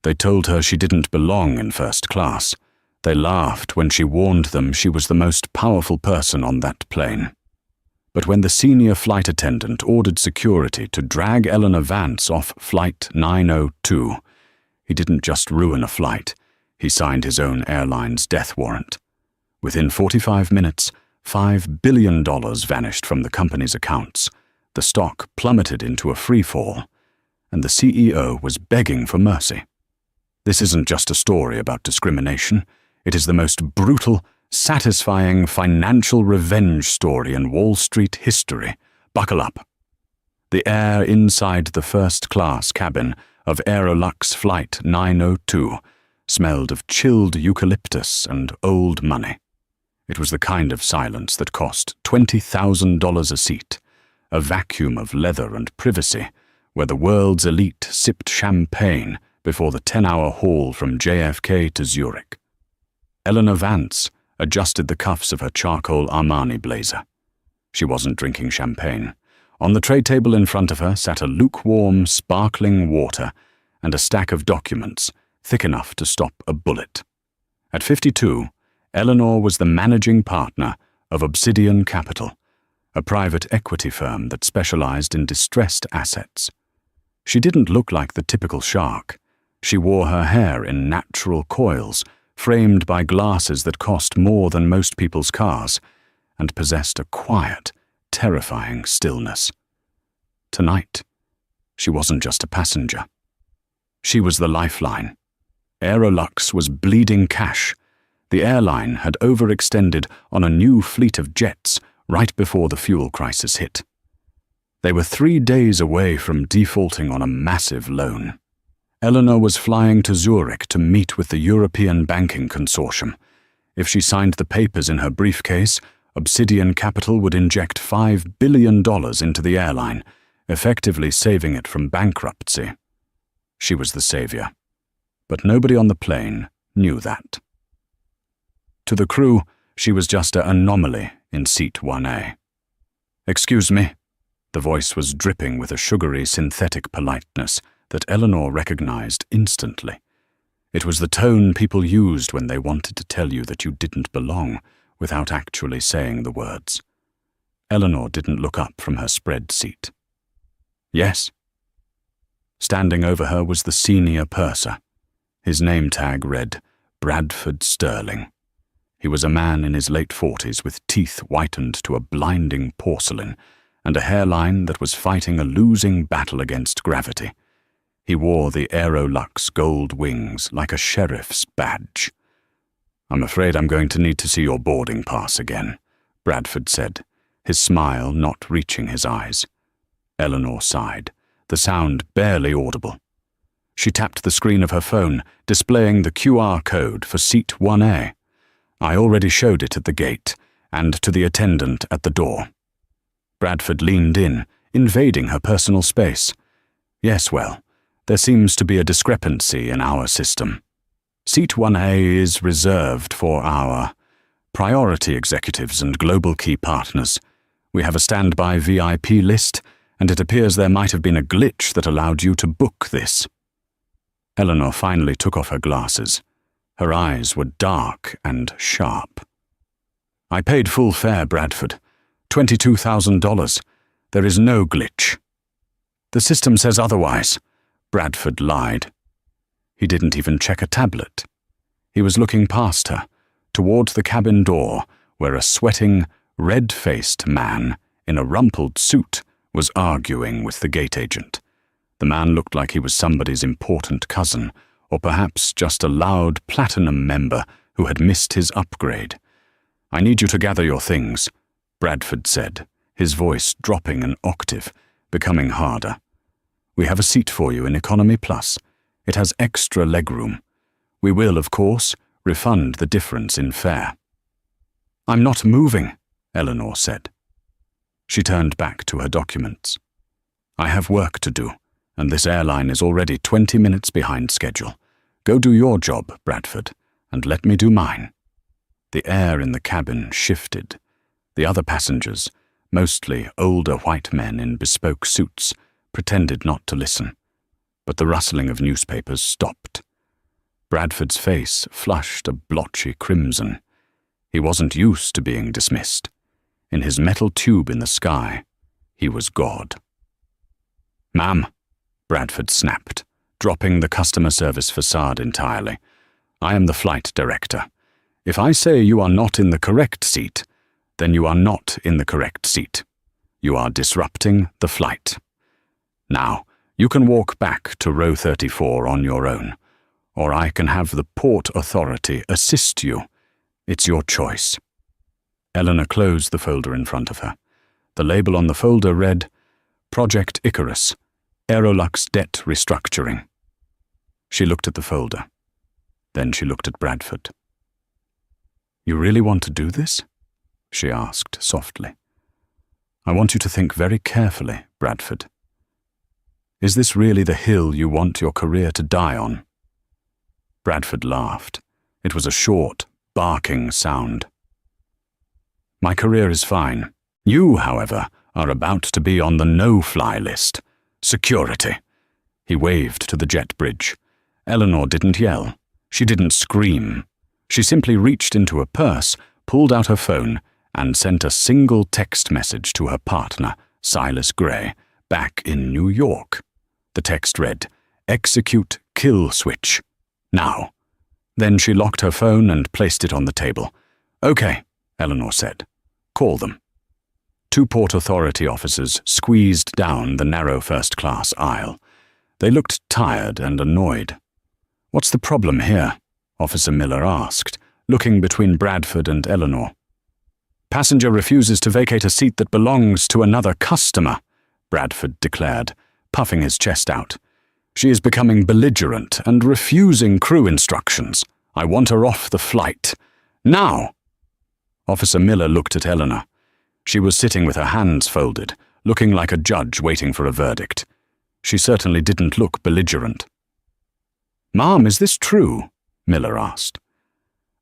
They told her she didn't belong in first class. They laughed when she warned them she was the most powerful person on that plane. But when the senior flight attendant ordered security to drag Eleanor Vance off Flight 902, he didn't just ruin a flight, he signed his own airline's death warrant. Within 45 minutes, $5 billion vanished from the company's accounts, the stock plummeted into a free fall, and the CEO was begging for mercy. This isn't just a story about discrimination, it is the most brutal, satisfying financial revenge story in Wall Street history. Buckle up. The air inside the first-class cabin of Aerolux Flight 902 smelled of chilled eucalyptus and old money. It was the kind of silence that cost $20,000 a seat, a vacuum of leather and privacy, where the world's elite sipped champagne before the 10-hour haul from JFK to Zurich. Eleanor Vance adjusted the cuffs of her charcoal Armani blazer. She wasn't drinking champagne. On the tray table in front of her sat a lukewarm, sparkling water and a stack of documents, thick enough to stop a bullet. At 52, Eleanor was the managing partner of Obsidian Capital, a private equity firm that specialized in distressed assets. She didn't look like the typical shark. She wore her hair in natural coils, framed by glasses that cost more than most people's cars, and possessed a quiet, terrifying stillness. Tonight, she wasn't just a passenger. She was the lifeline. Aerolux was bleeding cash. The airline had overextended on a new fleet of jets right before the fuel crisis hit. They were 3 days away from defaulting on a massive loan. Eleanor was flying to Zurich to meet with the European Banking Consortium. If she signed the papers in her briefcase, Obsidian Capital would inject $5 billion into the airline, effectively saving it from bankruptcy. She was the savior. But nobody on the plane knew that. To the crew, she was just an anomaly in seat 1A. "Excuse me." The voice was dripping with a sugary synthetic politeness that Eleanor recognized instantly. It was the tone people used when they wanted to tell you that you didn't belong without actually saying the words. Eleanor didn't look up from her spread seat. "Yes." Standing over her was the senior purser. His name tag read Bradford Sterling. He was a man in his late 40s with teeth whitened to a blinding porcelain and a hairline that was fighting a losing battle against gravity. He wore the Aerolux gold wings like a sheriff's badge. "I'm afraid I'm going to need to see your boarding pass again," Bradford said, his smile not reaching his eyes. Eleanor sighed, the sound barely audible. She tapped the screen of her phone, displaying the QR code for seat 1A. "I already showed it at the gate, and to the attendant at the door." Bradford leaned in, invading her personal space. "Yes, well, there seems to be a discrepancy in our system. Seat 1A is reserved for our priority executives and global key partners. We have a standby VIP list, and it appears there might have been a glitch that allowed you to book this." Eleanor finally took off her glasses. Her eyes were dark and sharp. "I paid full fare, Bradford. $22,000. There is no glitch." "The system says otherwise," Bradford lied. He didn't even check a tablet. He was looking past her, toward the cabin door, where a sweating, red-faced man in a rumpled suit was arguing with the gate agent. The man looked like he was somebody's important cousin, or perhaps just a loud platinum member who had missed his upgrade. "I need you to gather your things," Bradford said, his voice dropping an octave, becoming harder. "We have a seat for you in Economy Plus. It has extra legroom. We will, of course, refund the difference in fare." "I'm not moving," Eleanor said. She turned back to her documents. "I have work to do, and this airline is already 20 minutes behind schedule. Go do your job, Bradford, and let me do mine." The air in the cabin shifted. The other passengers, mostly older white men in bespoke suits, pretended not to listen. But the rustling of newspapers stopped. Bradford's face flushed a blotchy crimson. He wasn't used to being dismissed. In his metal tube in the sky, he was God. "Ma'am," Bradford snapped, dropping the customer service facade entirely. "I am the flight director. If I say you are not in the correct seat, then you are not in the correct seat. You are disrupting the flight. Now, you can walk back to row 34 on your own, or I can have the port authority assist you. It's your choice." Eleanor closed the folder in front of her. The label on the folder read, "Project Icarus, Aerolux Debt Restructuring." She looked at the folder. Then she looked at Bradford. "You really want to do this?" she asked softly. "I want you to think very carefully, Bradford. Is this really the hill you want your career to die on?" Bradford laughed. It was a short, barking sound. "My career is fine. You, however, are about to be on the no-fly list. Security." He waved to the jet bridge. Eleanor didn't yell. She didn't scream. She simply reached into her purse, pulled out her phone, and sent a single text message to her partner, Silas Gray, back in New York. The text read, "Execute kill switch. Now." Then she locked her phone and placed it on the table. "Okay," Eleanor said. "Call them." Two Port Authority officers squeezed down the narrow first-class aisle. They looked tired and annoyed. "What's the problem here?" Officer Miller asked, looking between Bradford and Eleanor. "Passenger refuses to vacate a seat that belongs to another customer," Bradford declared, puffing his chest out. "She is becoming belligerent and refusing crew instructions. I want her off the flight. Now!" Officer Miller looked at Eleanor. She was sitting with her hands folded, looking like a judge waiting for a verdict. She certainly didn't look belligerent. "Ma'am, is this true?" Miller asked.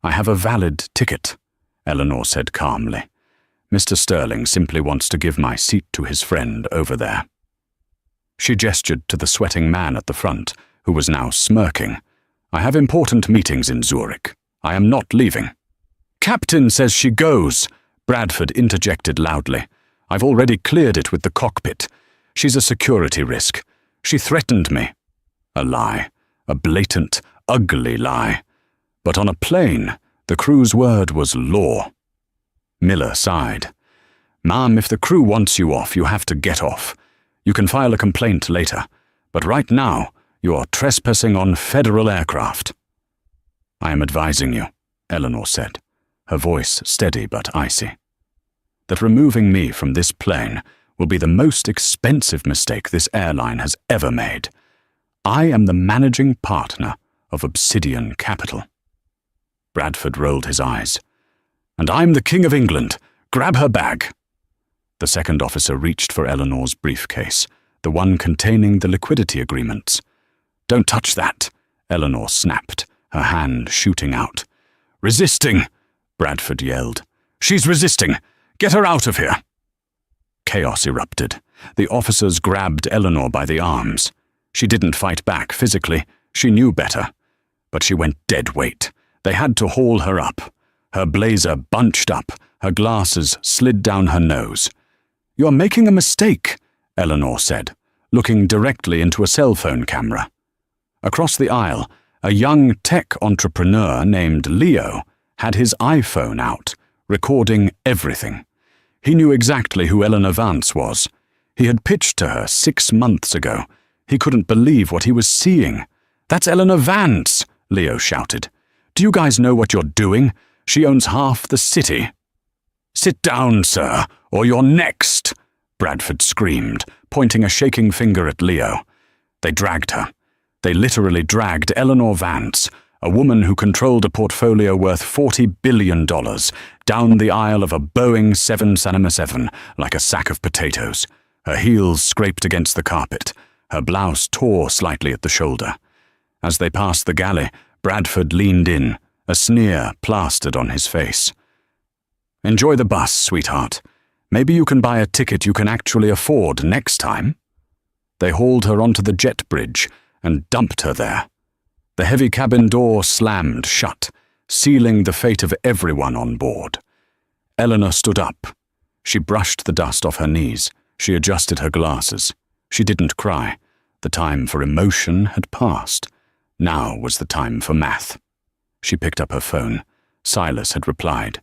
"I have a valid ticket," Eleanor said calmly. "Mr. Sterling simply wants to give my seat to his friend over there." She gestured to the sweating man at the front, who was now smirking. "I have important meetings in Zurich. I am not leaving." "Captain says she goes," Bradford interjected loudly. "I've already cleared it with the cockpit. She's a security risk. She threatened me." A lie. A blatant, ugly lie. But on a plane, the crew's word was law. Miller sighed. "Ma'am, if the crew wants you off, you have to get off. You can file a complaint later, but right now, you are trespassing on federal aircraft." "I am advising you," Eleanor said, her voice steady but icy, "that removing me from this plane will be the most expensive mistake this airline has ever made. I am the managing partner of Obsidian Capital." Bradford rolled his eyes. "And I'm the King of England. Grab her bag." The second officer reached for Eleanor's briefcase, the one containing the liquidity agreements. "Don't touch that," Eleanor snapped, her hand shooting out. "Resisting!" Bradford yelled. "She's resisting! Get her out of here!" Chaos erupted. The officers grabbed Eleanor by the arms. She didn't fight back physically. She knew better. But she went dead weight. They had to haul her up. Her blazer bunched up. Her glasses slid down her nose. "You're making a mistake," Eleanor said, looking directly into a cell phone camera. Across the aisle, a young tech entrepreneur named Leo had his iPhone out, recording everything. He knew exactly who Eleanor Vance was. He had pitched to her 6 months ago. He couldn't believe what he was seeing. "That's Eleanor Vance," Leo shouted. "Do you guys know what you're doing? She owns half the city." "Sit down, sir, or you're next," Bradford screamed, pointing a shaking finger at Leo. They dragged her. They literally dragged Eleanor Vance, a woman who controlled a portfolio worth $40 billion, down the aisle of a Boeing 777 like a sack of potatoes. Her heels scraped against the carpet. Her blouse tore slightly at the shoulder. As they passed the galley, Bradford leaned in, a sneer plastered on his face. "Enjoy the bus, sweetheart. Maybe you can buy a ticket you can actually afford next time." They hauled her onto the jet bridge and dumped her there. The heavy cabin door slammed shut, sealing the fate of everyone on board. Eleanor stood up. She brushed the dust off her knees. She adjusted her glasses. She didn't cry. The time for emotion had passed. Now was the time for math. She picked up her phone. Silas had replied.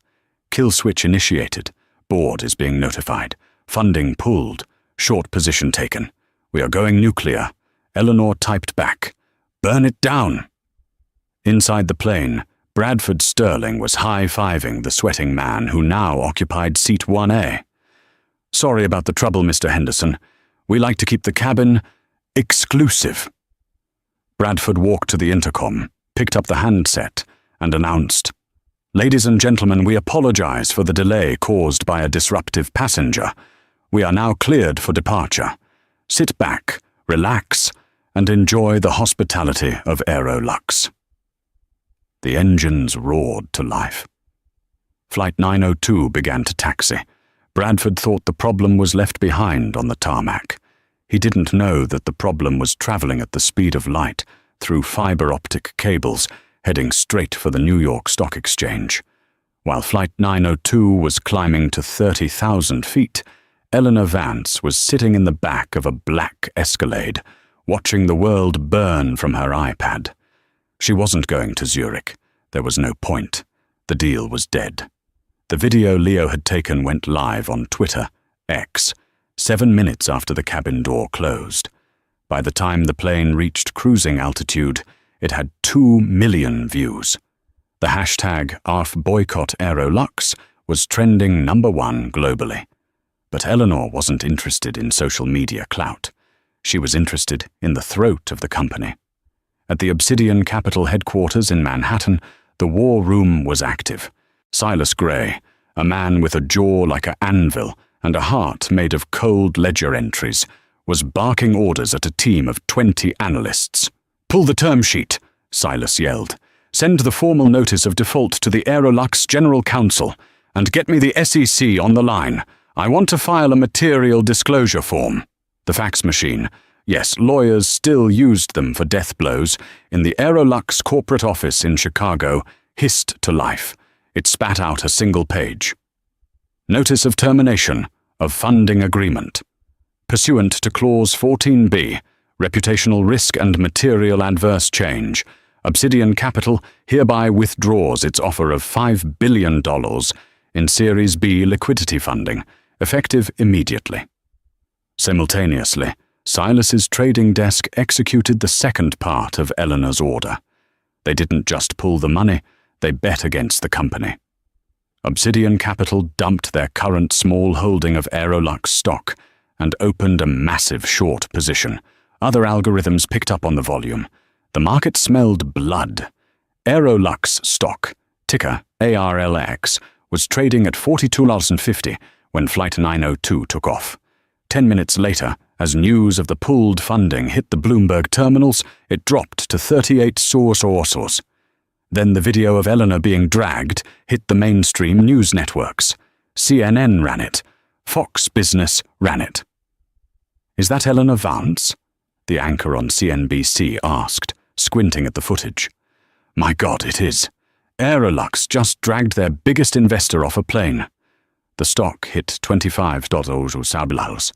Kill switch initiated. Board is being notified. Funding pulled. Short position taken. We are going nuclear. Eleanor typed back. Burn it down. Inside the plane, Bradford Sterling was high-fiving the sweating man who now occupied seat 1A. Sorry about the trouble, Mr. Henderson. We like to keep the cabin exclusive. Bradford walked to the intercom, picked up the handset, and announced, Ladies and gentlemen, we apologize for the delay caused by a disruptive passenger. We are now cleared for departure. Sit back, relax, and enjoy the hospitality of Aerolux. The engines roared to life. Flight 902 began to taxi. Bradford thought the problem was left behind on the tarmac. He didn't know that the problem was traveling at the speed of light through fiber-optic cables, heading straight for the New York Stock Exchange. While Flight 902 was climbing to 30,000 feet, Eleanor Vance was sitting in the back of a black Escalade, watching the world burn from her iPad. She wasn't going to Zurich. There was no point. The deal was dead. The video Leo had taken went live on Twitter, X, 7 minutes after the cabin door closed. By the time the plane reached cruising altitude, it had 2 million views. The hashtag #ArfBoycottAerolux was trending #1 globally. But Eleanor wasn't interested in social media clout. She was interested in the throat of the company. At the Obsidian Capital headquarters in Manhattan, the war room was active. Silas Gray, a man with a jaw like an anvil and a heart made of cold ledger entries, was barking orders at a team of 20 analysts. "Pull the term sheet," Silas yelled. "Send the formal notice of default to the Aerolux General Counsel, and get me the SEC on the line. I want to file a material disclosure form." The fax machine, yes, lawyers still used them for death blows, in the Aerolux corporate office in Chicago, hissed to life. It spat out a single page. Notice of termination of funding agreement. Pursuant to Clause 14B, reputational risk and material adverse change, Obsidian Capital hereby withdraws its offer of $5 billion in Series B liquidity funding, effective immediately. Simultaneously, Silas's trading desk executed the second part of Eleanor's order. They didn't just pull the money, they bet against the company. Obsidian Capital dumped their current small holding of Aerolux stock and opened a massive short position. Other algorithms picked up on the volume. The market smelled blood. Aerolux stock, ticker ARLX, was trading at $42.50 when Flight 902 took off. 10 minutes later, as news of the pooled funding hit the Bloomberg terminals, it dropped to 38 sources. Then the video of Eleanor being dragged hit the mainstream news networks. CNN ran it. Fox Business ran it. "Is that Eleanor Vance?" the anchor on CNBC asked, squinting at the footage. "My God, it is. Aerolux just dragged their biggest investor off a plane." The stock hit $25.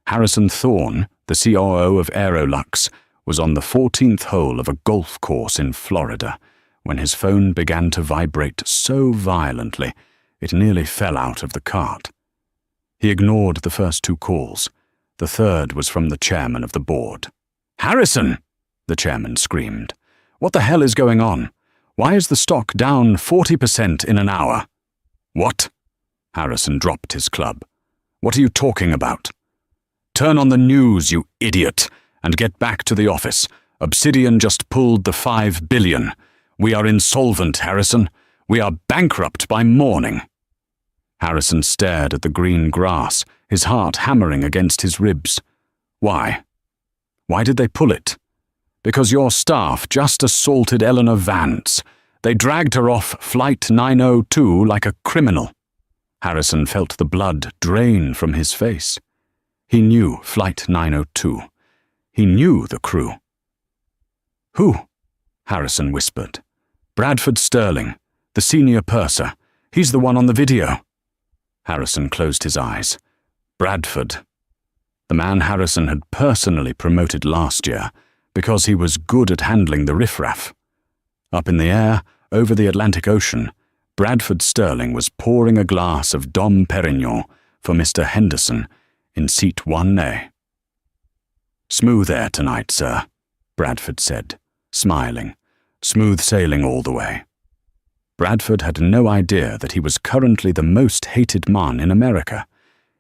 Harrison Thorne, the COO of Aerolux, was on the 14th hole of a golf course in Florida when his phone began to vibrate so violently it nearly fell out of the cart. He ignored the first 2 calls. The third was from the chairman of the board. "Harrison!" the chairman screamed. "What the hell is going on? Why is the stock down 40% in an hour?" "What?" Harrison dropped his club. "What are you talking about?" "Turn on the news, you idiot, and get back to the office. Obsidian just pulled the $5 billion. We are insolvent, Harrison. We are bankrupt by morning." Harrison stared at the green grass, his heart hammering against his ribs. "Why? Why did they pull it?" "Because your staff just assaulted Eleanor Vance. They dragged her off Flight 902 like a criminal." Harrison felt the blood drain from his face. He knew Flight 902. He knew the crew. "Who?" Harrison whispered. "Bradford Sterling, the senior purser. He's the one on the video." Harrison closed his eyes. Bradford. The man Harrison had personally promoted last year because he was good at handling the riffraff. Up in the air, over the Atlantic Ocean, Bradford Sterling was pouring a glass of Dom Perignon for Mr. Henderson in seat 1A. "Smooth air tonight, sir," Bradford said, smiling. "Smooth sailing all the way." Bradford had no idea that he was currently the most hated man in America.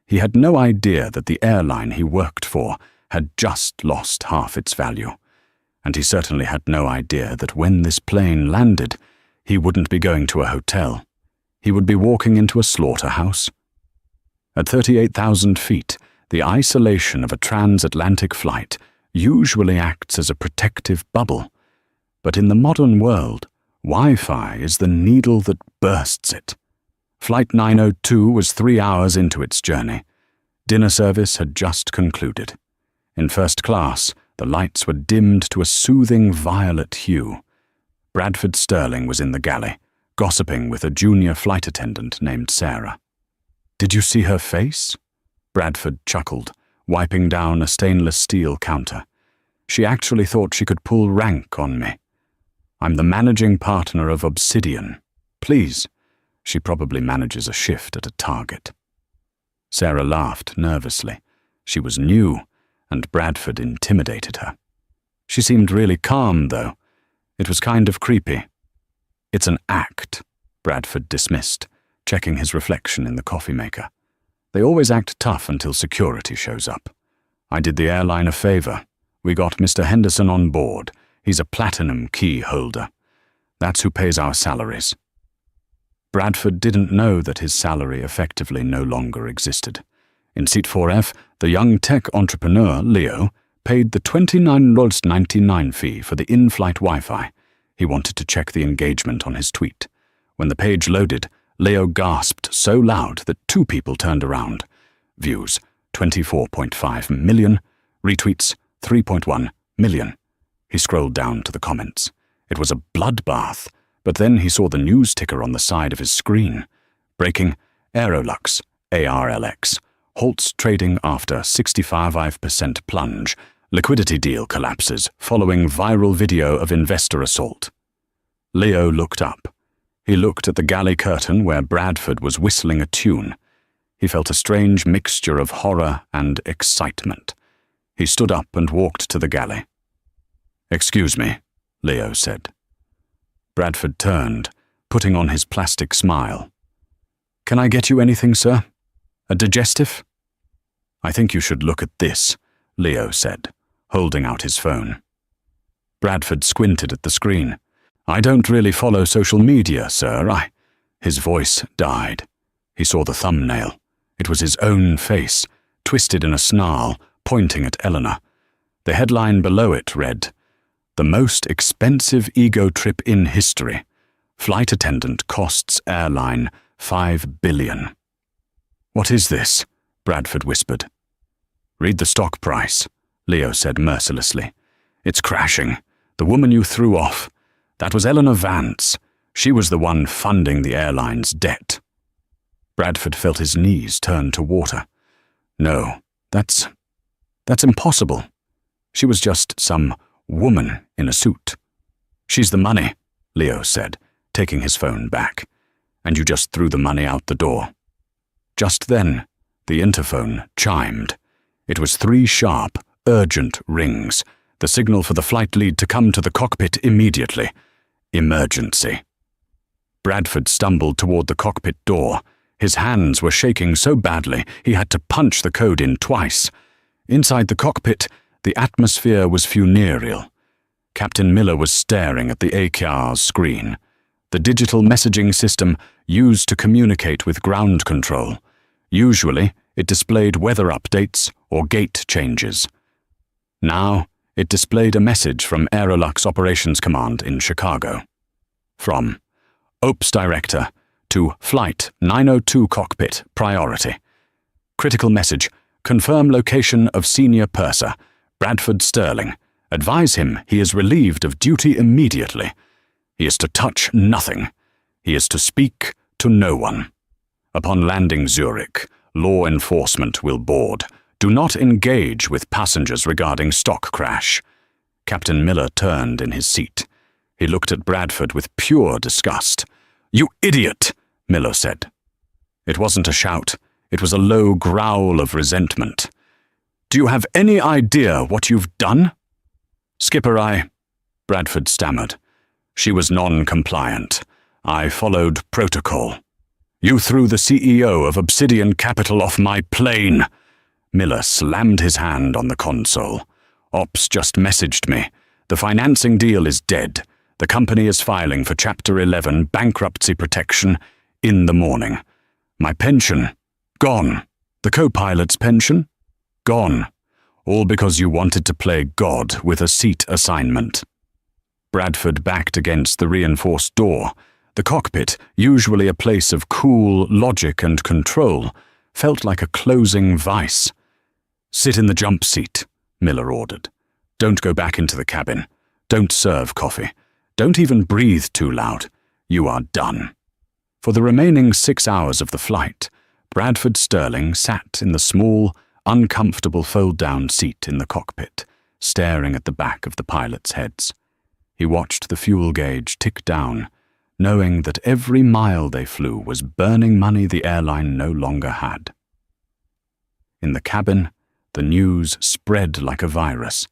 He had no idea that the airline he worked for had just lost half its value. And he certainly had no idea that when this plane landed, he wouldn't be going to a hotel. He would be walking into a slaughterhouse. At 38,000 feet, the isolation of a transatlantic flight usually acts as a protective bubble. But in the modern world, Wi-Fi is the needle that bursts it. Flight 902 was 3 hours into its journey. Dinner service had just concluded. In first class, the lights were dimmed to a soothing violet hue. Bradford Sterling was in the galley, gossiping with a junior flight attendant named Sarah. "Did you see her face?" Bradford chuckled, wiping down a stainless steel counter. "She actually thought she could pull rank on me. I'm the managing partner of Obsidian. Please." She probably manages a shift at a Target. Sarah laughed nervously. She was new, and Bradford intimidated her. She seemed really calm, though. It was kind of creepy. "It's an act," Bradford dismissed, checking his reflection in the coffee maker. "They always act tough until security shows up. I did the airline a favor. We got Mr. Henderson on board. He's a platinum key holder. That's who pays our salaries." Bradford didn't know that his salary effectively no longer existed. In seat 4F, the young tech entrepreneur, Leo, paid the $29.99 fee for the in-flight Wi-Fi. He wanted to check the engagement on his tweet. When the page loaded, Leo gasped so loud that 2 people turned around. Views, 24.5 million. Retweets, 3.1 million. He scrolled down to the comments. It was a bloodbath, but then he saw the news ticker on the side of his screen. Breaking, Aerolux, ARLX, halts trading after 65% plunge. Liquidity deal collapses following viral video of investor assault. Leo looked up. He looked at the galley curtain where Bradford was whistling a tune. He felt a strange mixture of horror and excitement. He stood up and walked to the galley. "Excuse me," Leo said. Bradford turned, putting on his plastic smile. "Can I get you anything, sir? A digestive?" "I think you should look at this," Leo said, holding out his phone. Bradford squinted at the screen. "I don't really follow social media, sir. His voice died. He saw the thumbnail. It was his own face, twisted in a snarl, pointing at Eleanor. The headline below it read, "The most expensive ego trip in history. Flight attendant costs airline $5 billion. "What is this?" Bradford whispered. "Read the stock price," Leo said mercilessly. "It's crashing. The woman you threw off. That was Eleanor Vance. She was the one funding the airline's debt." Bradford felt his knees turn to water. "No, that's impossible. She was just some woman in a suit." "She's the money," Leo said, taking his phone back. "And you just threw the money out the door." Just then, the interphone chimed. It was 3 sharp, urgent rings, the signal for the flight lead to come to the cockpit immediately. Emergency. Bradford stumbled toward the cockpit door. His hands were shaking so badly he had to punch the code in twice. Inside the cockpit, the atmosphere was funereal. Captain Miller was staring at the ACAR's screen, the digital messaging system used to communicate with ground control. Usually, it displayed weather updates or gate changes. Now, it displayed a message from Aerolux Operations Command in Chicago. From Ops Director to Flight 902 Cockpit Priority. Critical message. Confirm location of Senior Purser, Bradford Sterling, Advise him he is relieved of duty immediately. He is to touch nothing. He is to speak to no one. Upon landing Zurich, law enforcement will board. Do not engage with passengers regarding stock crash." Captain Miller turned in his seat. He looked at Bradford with pure disgust. "You idiot," Miller said. It wasn't a shout. It was a low growl of resentment. "Do you have any idea what you've done?" "Skipper, Bradford stammered. "She was non-compliant. I followed protocol. You threw the CEO of Obsidian Capital off my plane." Miller slammed his hand on the console. "Ops just messaged me. The financing deal is dead. The company is filing for Chapter 11 bankruptcy protection in the morning. My pension, gone. The co-pilot's pension, gone. All because you wanted to play God with a seat assignment." Bradford backed against the reinforced door. The cockpit, usually a place of cool logic and control, felt like a closing vice. "Sit in the jump seat," Miller ordered. "Don't go back into the cabin. Don't serve coffee. Don't even breathe too loud. You are done." For the remaining 6 hours of the flight, Bradford Sterling sat in the small, uncomfortable fold-down seat in the cockpit, staring at the back of the pilots' heads. He watched the fuel gauge tick down, knowing that every mile they flew was burning money the airline no longer had. In the cabin, the news spread like a virus.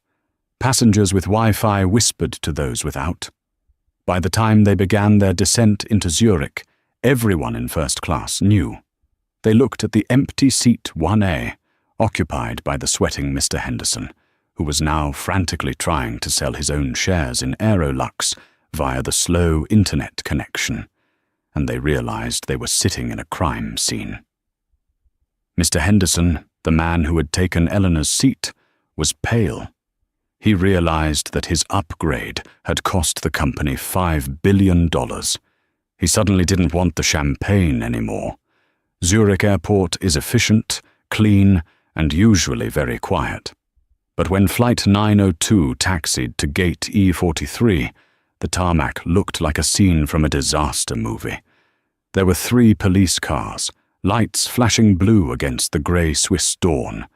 Passengers with Wi-Fi whispered to those without. By the time they began their descent into Zurich, everyone in first class knew. They looked at the empty seat 1A, occupied by the sweating Mr. Henderson, who was now frantically trying to sell his own shares in Aerolux via the slow internet connection, and they realized they were sitting in a crime scene. Mr. Henderson, the man who had taken Eleanor's seat, was pale. He realized that his upgrade had cost the company $5 billion. He suddenly didn't want the champagne anymore. Zurich Airport is efficient, clean, and usually very quiet. But when Flight 902 taxied to Gate E43, the tarmac looked like a scene from a disaster movie. There were 3 police cars, lights flashing blue against the grey Swiss dawn.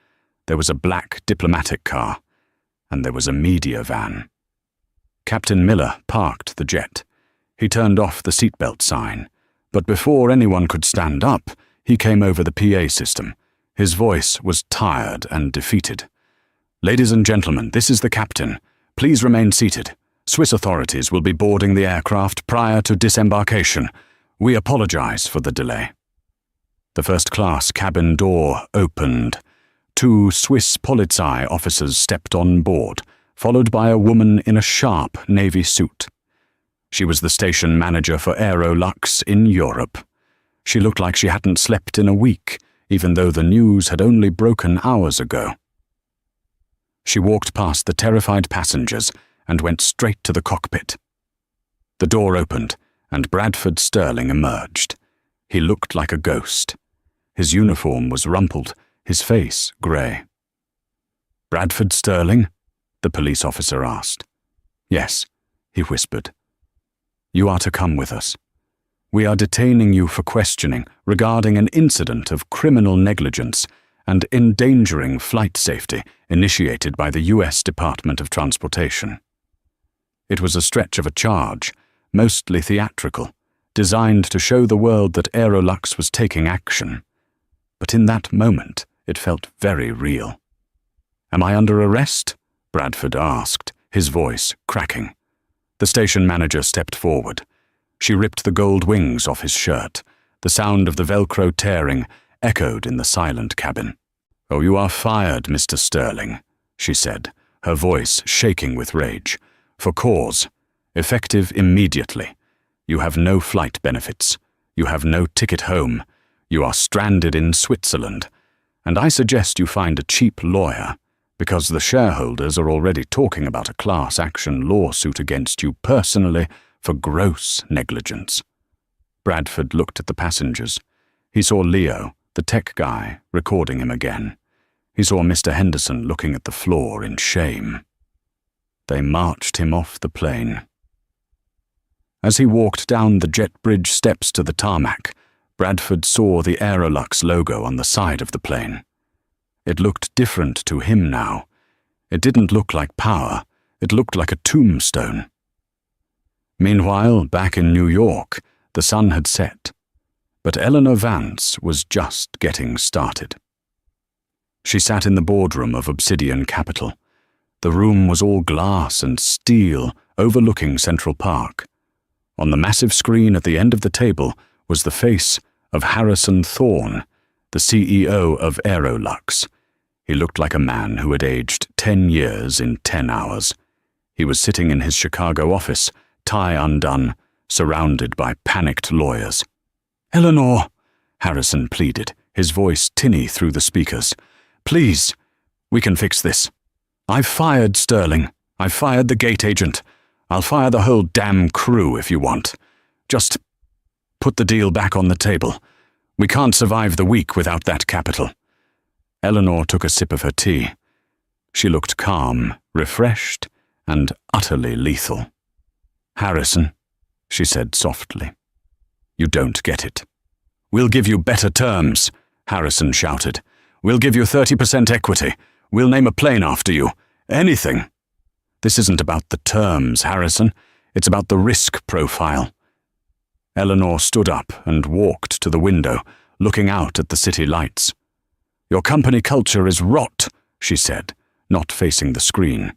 There was a black diplomatic car, and there was a media van. Captain Miller parked the jet. He turned off the seatbelt sign, but before anyone could stand up, he came over the PA system. His voice was tired and defeated. "Ladies and gentlemen, this is the captain. Please remain seated. Swiss authorities will be boarding the aircraft prior to disembarkation. We apologize for the delay." The first-class cabin door opened. 2 Swiss Polizei officers stepped on board, followed by a woman in a sharp navy suit. She was the station manager for Aerolux in Europe. She looked like she hadn't slept in a week, even though the news had only broken hours ago. She walked past the terrified passengers and went straight to the cockpit. The door opened, and Bradford Sterling emerged. He looked like a ghost. His uniform was rumpled, his face grey. "Bradford Sterling?" the police officer asked. "Yes," he whispered. "You are to come with us. We are detaining you for questioning regarding an incident of criminal negligence and endangering flight safety initiated by the U.S. Department of Transportation." It was a stretch of a charge, mostly theatrical, designed to show the world that Aerolux was taking action. But in that moment, it felt very real. "Am I under arrest?" Bradford asked, his voice cracking. The station manager stepped forward. She ripped the gold wings off his shirt. The sound of the Velcro tearing echoed in the silent cabin. "Oh, you are fired, Mr. Sterling," she said, her voice shaking with rage. "For cause. Effective immediately. You have no flight benefits. You have no ticket home. You are stranded in Switzerland. And I suggest you find a cheap lawyer, because the shareholders are already talking about a class action lawsuit against you personally for gross negligence." Bradford looked at the passengers. He saw Leo, the tech guy, recording him again. He saw Mr. Henderson looking at the floor in shame. They marched him off the plane. As he walked down the jet bridge steps to the tarmac, Bradford saw the Aerolux logo on the side of the plane. It looked different to him now. It didn't look like power. It looked like a tombstone. Meanwhile, back in New York, the sun had set. But Eleanor Vance was just getting started. She sat in the boardroom of Obsidian Capital. The room was all glass and steel, overlooking Central Park. On the massive screen at the end of the table was the face of Harrison Thorne, the CEO of Aerolux. He looked like a man who had aged 10 years in 10 hours. He was sitting in his Chicago office, tie undone, surrounded by panicked lawyers. "Eleanor," Harrison pleaded, his voice tinny through the speakers. "Please, we can fix this. I've fired Sterling. I've fired the gate agent. I'll fire the whole damn crew if you want. Just put the deal back on the table. We can't survive the week without that capital." Eleanor took a sip of her tea. She looked calm, refreshed, and utterly lethal. "Harrison," she said softly, "you don't get it." "We'll give you better terms," Harrison shouted. "We'll give you 30% equity. We'll name a plane after you. Anything." "This isn't about the terms, Harrison. It's about the risk profile." Eleanor stood up and walked to the window, looking out at the city lights. "Your company culture is rot," she said, not facing the screen.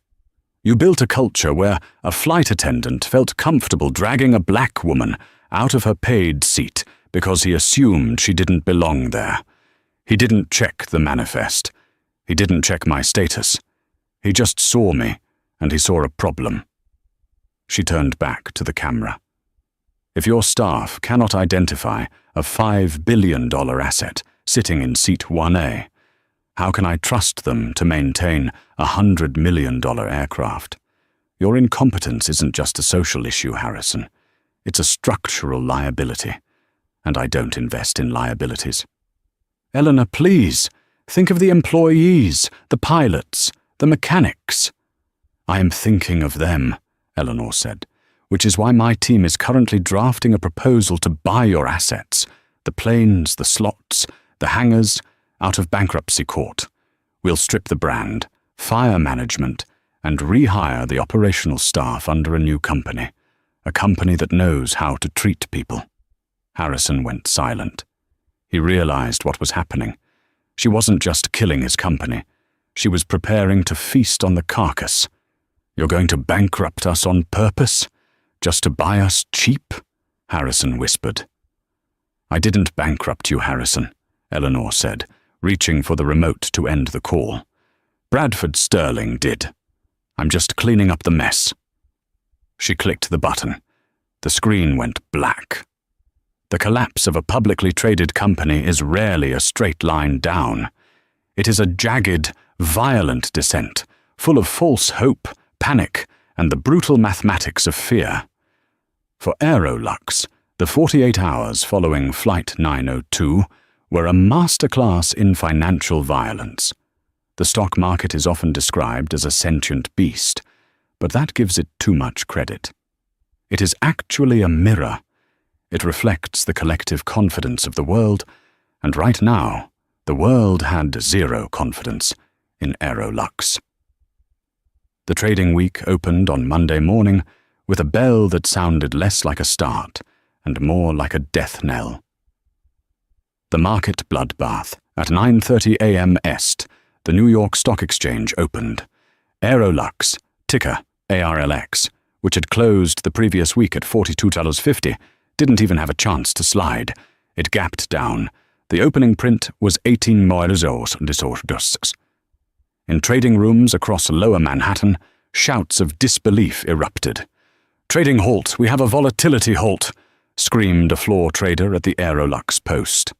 "You built a culture where a flight attendant felt comfortable dragging a black woman out of her paid seat because he assumed she didn't belong there. He didn't check the manifest. He didn't check my status. He just saw me, and he saw a problem." She turned back to the camera. "If your staff cannot identify a $5 billion asset sitting in seat 1A, how can I trust them to maintain a $100 million aircraft? Your incompetence isn't just a social issue, Harrison. It's a structural liability, and I don't invest in liabilities." "Eleanor, please, think of the employees, the pilots, the mechanics." "I am thinking of them," Eleanor said, "which is why my team is currently drafting a proposal to buy your assets, the planes, the slots, the hangars, out of bankruptcy court. We'll strip the brand, fire management, and rehire the operational staff under a new company, a company that knows how to treat people." Harrison went silent. He realized what was happening. She wasn't just killing his company. She was preparing to feast on the carcass. "You're going to bankrupt us on purpose? Just to buy us cheap?" Harrison whispered. "I didn't bankrupt you, Harrison," Eleanor said, reaching for the remote to end the call. "Bradford Sterling did. I'm just cleaning up the mess." She clicked the button. The screen went black. The collapse of a publicly traded company is rarely a straight line down. It is a jagged, violent descent, full of false hope, panic, and the brutal mathematics of fear. For Aerolux, the 48 hours following Flight 902 were a masterclass in financial violence. The stock market is often described as a sentient beast, but that gives it too much credit. It is actually a mirror. It reflects the collective confidence of the world, and right now, the world had zero confidence in Aerolux. The trading week opened on Monday morning with a bell that sounded less like a start and more like a death knell. The market bloodbath. At 9:30 a.m. Est, the New York Stock Exchange opened. Aerolux, ticker ARLX, which had closed the previous week at $42.50, didn't even have a chance to slide. It gapped down. The opening print was 18 $18. In trading rooms across lower Manhattan, shouts of disbelief erupted. "Trading halt, we have a volatility halt," screamed a floor trader at the Aerolux post.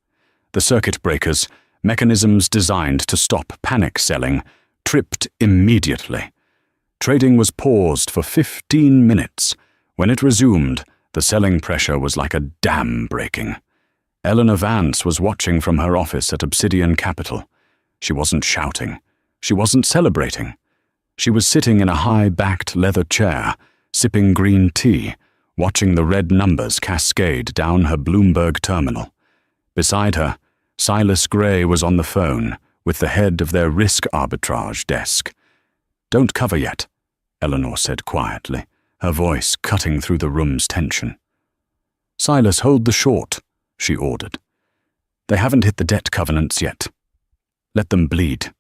The circuit breakers, mechanisms designed to stop panic selling, tripped immediately. Trading was paused for 15 minutes. When it resumed, the selling pressure was like a dam breaking. Eleanor Vance was watching from her office at Obsidian Capital. She wasn't shouting. She wasn't celebrating. She was sitting in a high-backed leather chair, sipping green tea, watching the red numbers cascade down her Bloomberg terminal. Beside her, Silas Gray was on the phone with the head of their risk arbitrage desk. "Don't cover yet," Eleanor said quietly, her voice cutting through the room's tension. "Silas, hold the short," she ordered. "They haven't hit the debt covenants yet. Let them bleed."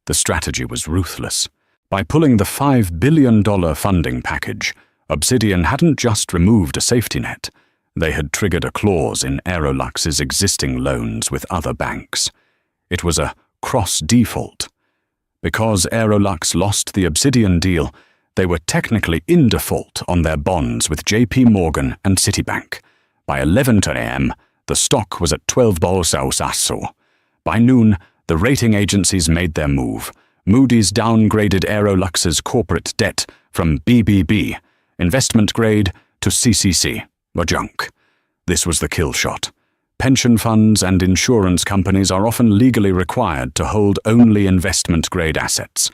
The strategy was ruthless. By pulling the $5 billion funding package, Obsidian hadn't just removed a safety net. They had triggered a clause in Aerolux's existing loans with other banks. It was a cross-default. Because Aerolux lost the Obsidian deal, they were technically in default on their bonds with JP Morgan and Citibank. By 11 a.m., the stock was at $12 a By noon, the rating agencies made their move. Moody's downgraded Aerolux's corporate debt from BBB, investment grade, to CCC, or junk. This was the kill shot. Pension funds and insurance companies are often legally required to hold only investment-grade assets.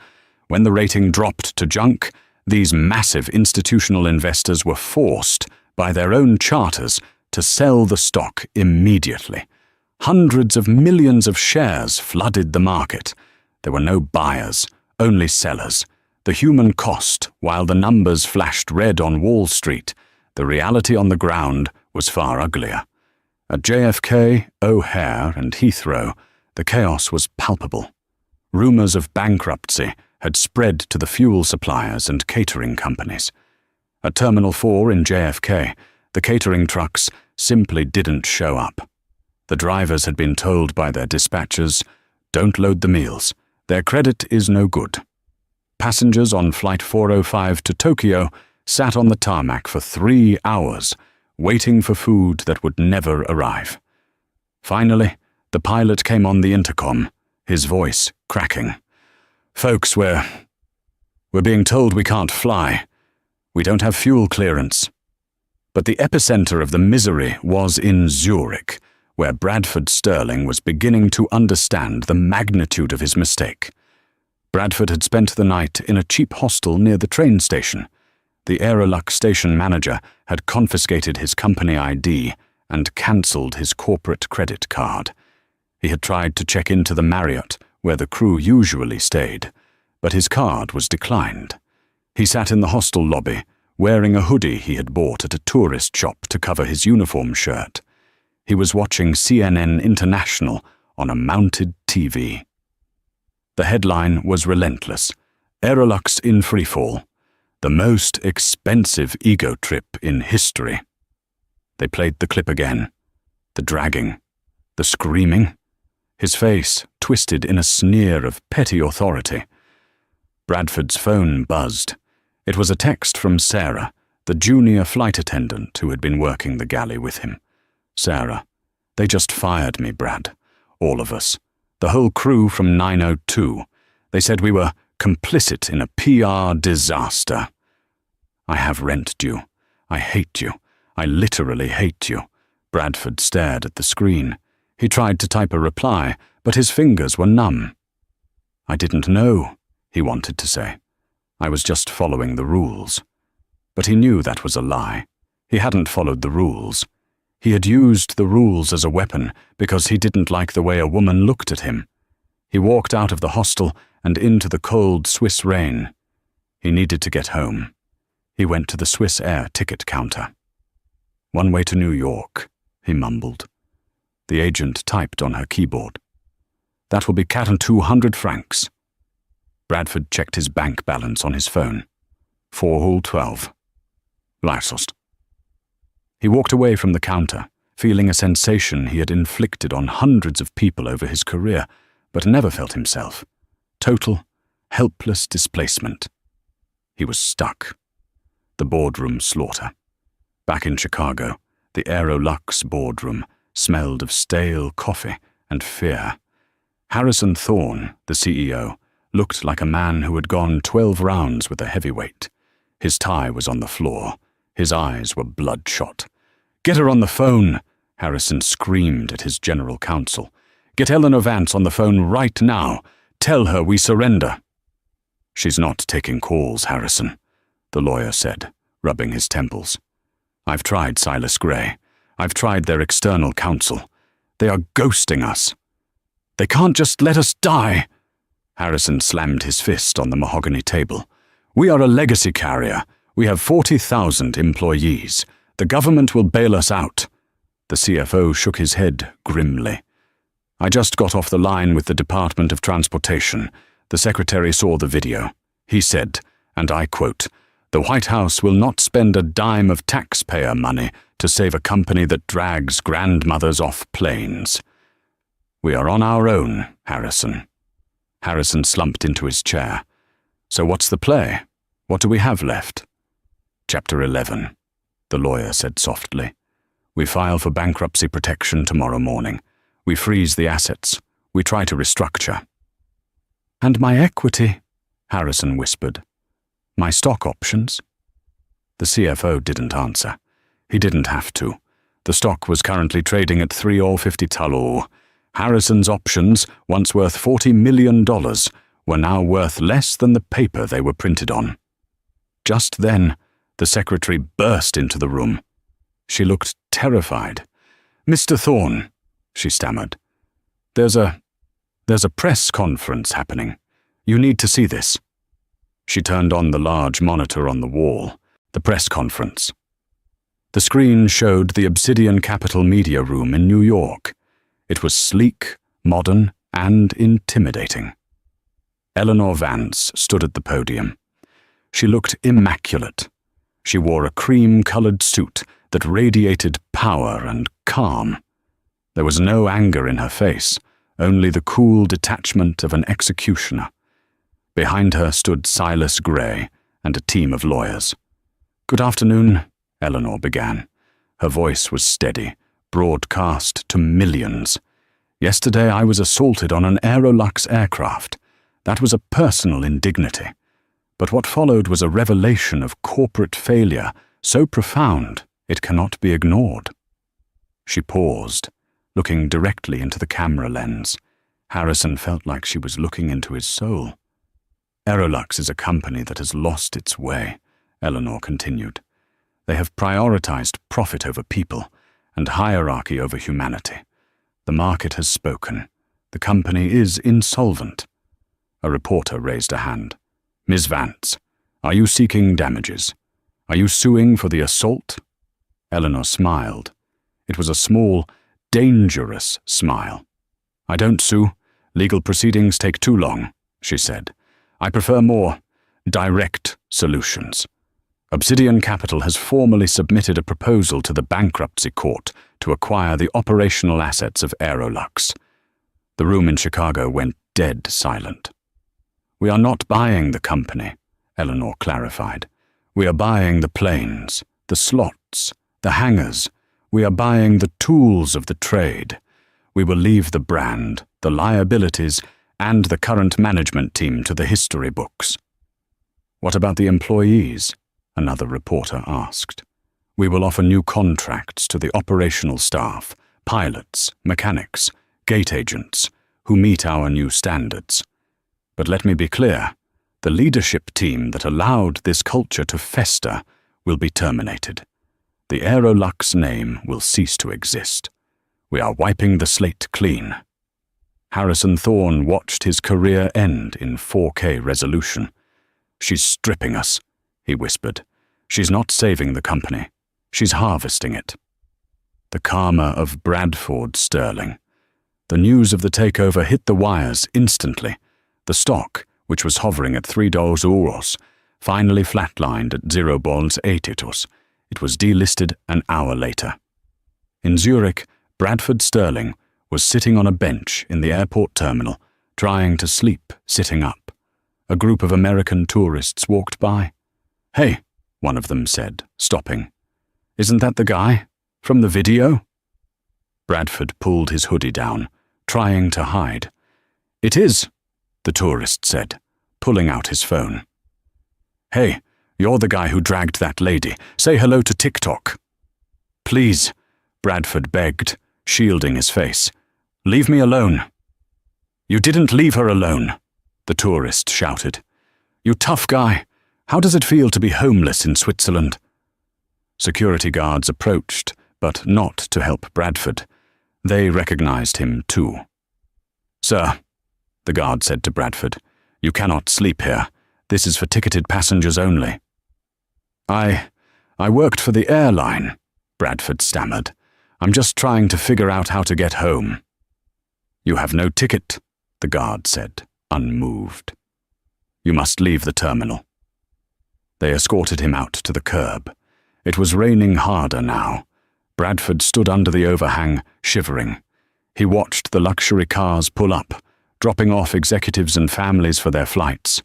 When the rating dropped to junk, these massive institutional investors were forced, by their own charters, to sell the stock immediately. Hundreds of millions of shares flooded the market. There were no buyers, only sellers. The human cost, while the numbers flashed red on Wall Street, the reality on the ground was far uglier. At JFK, O'Hare, and Heathrow, the chaos was palpable. Rumors of bankruptcy had spread to the fuel suppliers and catering companies. At Terminal 4 in JFK, the catering trucks simply didn't show up. The drivers had been told by their dispatchers, "Don't load the meals. Their credit is no good." Passengers on Flight 405 to Tokyo sat on the tarmac for 3 hours, waiting for food that would never arrive. Finally, the pilot came on the intercom, his voice cracking. "Folks, we're being told we can't fly. We don't have fuel clearance." But the epicenter of the misery was in Zurich, where Bradford Sterling was beginning to understand the magnitude of his mistake. Bradford had spent the night in a cheap hostel near the train station. The Aerolux station manager had confiscated his company ID and cancelled his corporate credit card. He had tried to check into the Marriott, where the crew usually stayed, but his card was declined. He sat in the hostel lobby, wearing a hoodie he had bought at a tourist shop to cover his uniform shirt. He was watching CNN International on a mounted TV. The headline was relentless: "Aerolux in freefall. The most expensive ego trip in history." They played the clip again. The dragging, the screaming, his face twisted in a sneer of petty authority. Bradford's phone buzzed. It was a text from Sarah, the junior flight attendant who had been working the galley with him. "Sarah, they just fired me, Brad. All of us. The whole crew from 902. They said we were complicit in a PR disaster. I have rent due. I hate you. I literally hate you." Bradford stared at the screen. He tried to type a reply, but his fingers were numb. "I didn't know," he wanted to say. "I was just following the rules." But he knew that was a lie. He hadn't followed the rules. He had used the rules as a weapon because he didn't like the way a woman looked at him. He walked out of the hostel and into the cold Swiss rain. He needed to get home. He went to the Swiss Air ticket counter. "One way to New York," he mumbled. The agent typed on her keyboard. "That will be 200 francs. Bradford checked his bank balance on his phone. 412. Leisost. He walked away from the counter, feeling a sensation he had inflicted on hundreds of people over his career, but never felt himself. Total, helpless displacement. He was stuck. The boardroom slaughter. Back in Chicago, the Aerolux boardroom smelled of stale coffee and fear. Harrison Thorne, the CEO, looked like a man who had gone 12 rounds with a heavyweight. His tie was on the floor. His eyes were bloodshot. "Get her on the phone," Harrison screamed at his general counsel. "Get Eleanor Vance on the phone right now. Tell her we surrender." She's not taking calls, Harrison, the lawyer said, rubbing his temples. I've tried Silas Gray. I've tried their external counsel. They are ghosting us. They can't just let us die. Harrison slammed his fist on the mahogany table. We are a legacy carrier. We have 40,000 employees. The government will bail us out. The CFO shook his head grimly. I just got off the line with the Department of Transportation. The secretary saw the video. He said, and I quote, "The White House will not spend a dime of taxpayer money to save a company that drags grandmothers off planes." We are on our own, Harrison. Harrison slumped into his chair. So what's the play? What do we have left? Chapter 11, the lawyer said softly. We file for bankruptcy protection tomorrow morning. We freeze the assets. We try to restructure. And my equity, Harrison whispered. My stock options? The CFO didn't answer. He didn't have to. The stock was currently trading at $3.50. Harrison's options, once worth $40 million, were now worth less than the paper they were printed on. Just then, the secretary burst into the room. She looked terrified. Mr. Thorne, she stammered. There's a press conference happening. You need to see this. She turned on the large monitor on the wall, the press conference. The screen showed the Obsidian Capitol Media Room in New York. It was sleek, modern, and intimidating. Eleanor Vance stood at the podium. She looked immaculate. She wore a cream-colored suit that radiated power and calm. There was no anger in her face, only the cool detachment of an executioner. Behind her stood Silas Gray and a team of lawyers. Good afternoon, Eleanor began. Her voice was steady, broadcast to millions. Yesterday I was assaulted on an Aerolux aircraft. That was a personal indignity. But what followed was a revelation of corporate failure so profound it cannot be ignored. She paused, looking directly into the camera lens. Harrison felt like she was looking into his soul. Aerolux is a company that has lost its way, Eleanor continued. They have prioritized profit over people and hierarchy over humanity. The market has spoken. The company is insolvent. A reporter raised a hand. Ms. Vance, are you seeking damages? Are you suing for the assault? Eleanor smiled. It was a small, dangerous smile. I don't sue. Legal proceedings take too long, she said. I prefer more direct solutions. Obsidian Capital has formally submitted a proposal to the bankruptcy court to acquire the operational assets of Aerolux. The room in Chicago went dead silent. We are not buying the company, Eleanor clarified. We are buying the planes, the slots, the hangars. We are buying the tools of the trade. We will leave the brand, the liabilities, and the current management team to the history books. What about the employees? Another reporter asked. We will offer new contracts to the operational staff, pilots, mechanics, gate agents, who meet our new standards. But let me be clear, the leadership team that allowed this culture to fester will be terminated. The Aerolux name will cease to exist. We are wiping the slate clean. Harrison Thorne watched his career end in 4K resolution. She's stripping us, he whispered. She's not saving the company. She's harvesting it. The karma of Bradford Sterling. The news of the takeover hit the wires instantly. The stock, which was hovering at €3 finally flatlined at €0.80. It was delisted an hour later. In Zurich, Bradford Sterling was sitting on a bench in the airport terminal, trying to sleep sitting up. A group of American tourists walked by. Hey, one of them said, stopping. Isn't that the guy? From the video? Bradford pulled his hoodie down, trying to hide. It is, the tourist said, pulling out his phone. Hey, you're the guy who dragged that lady. Say hello to TikTok. Please, Bradford begged, shielding his face. Leave me alone. You didn't leave her alone, the tourist shouted. "You tough guy. How does it feel to be homeless in Switzerland?" Security guards approached, but not to help Bradford. They recognized him too. "Sir," the guard said to Bradford, "you cannot sleep here. This is for ticketed passengers only." I worked for the airline," Bradford stammered. "I'm just trying to figure out how to get home." "You have no ticket," the guard said, unmoved. "You must leave the terminal." They escorted him out to the curb. It was raining harder now. Bradford stood under the overhang, shivering. He watched the luxury cars pull up, dropping off executives and families for their flights.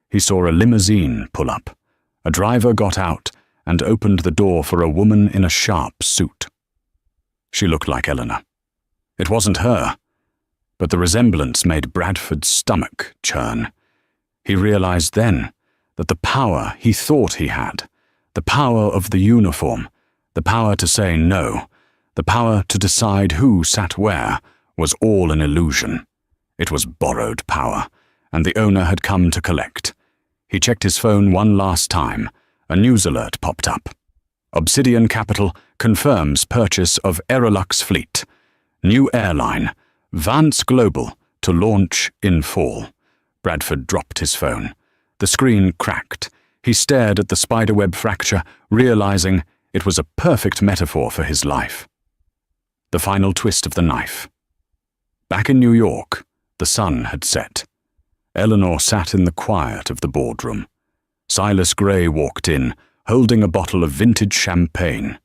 He saw a limousine pull up. A driver got out and opened the door for a woman in a sharp suit. She looked like Eleanor. It wasn't her, but the resemblance made Bradford's stomach churn. He realized then that the power he thought he had, the power of the uniform, the power to say no, the power to decide who sat where, was all an illusion. It was borrowed power, and the owner had come to collect. He checked his phone one last time. A news alert popped up. "Obsidian Capital confirms purchase of Aerolux fleet. New airline, Vance Global, to launch in fall." Bradford dropped his phone. The screen cracked. He stared at the spiderweb fracture, realizing it was a perfect metaphor for his life. The final twist of the knife. Back in New York, the sun had set. Eleanor sat in the quiet of the boardroom. Silas Gray walked in, holding a bottle of vintage champagne.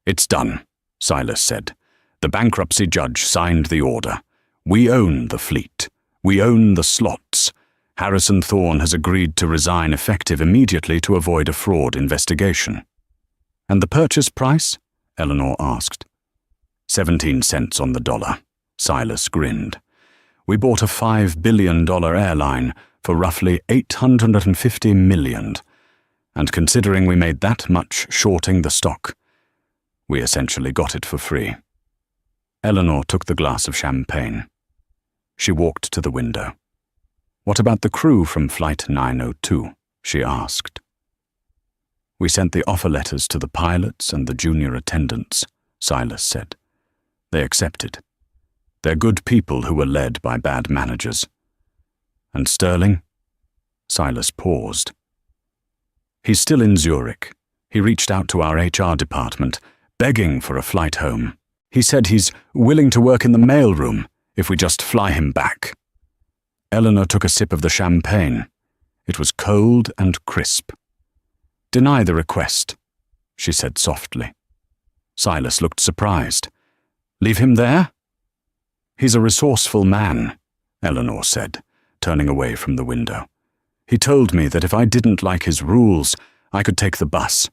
"It's done," Silas said. "The bankruptcy judge signed the order. We own the fleet. We own the slots. Harrison Thorne has agreed to resign effective immediately to avoid a fraud investigation." "And the purchase price?" Eleanor asked. 17 cents on the dollar. Silas grinned. "We bought a $5 billion airline for roughly $850 million, and considering we made that much shorting the stock, we essentially got it for free." Eleanor took the glass of champagne. She walked to the window. "What about the crew from Flight 902? She asked. "We sent the offer letters to the pilots and the junior attendants," Silas said. "They accepted. They're good people who were led by bad managers." "And Sterling?" Silas paused. "He's still in Zurich. He reached out to our HR department, begging for a flight home. He said he's willing to work in the mailroom if we just fly him back." Eleanor took a sip of the champagne. It was cold and crisp. "Deny the request," she said softly. Silas looked surprised. "Leave him there?" "He's a resourceful man," Eleanor said, turning away from the window. "He told me that if I didn't like his rules, I could take the bus.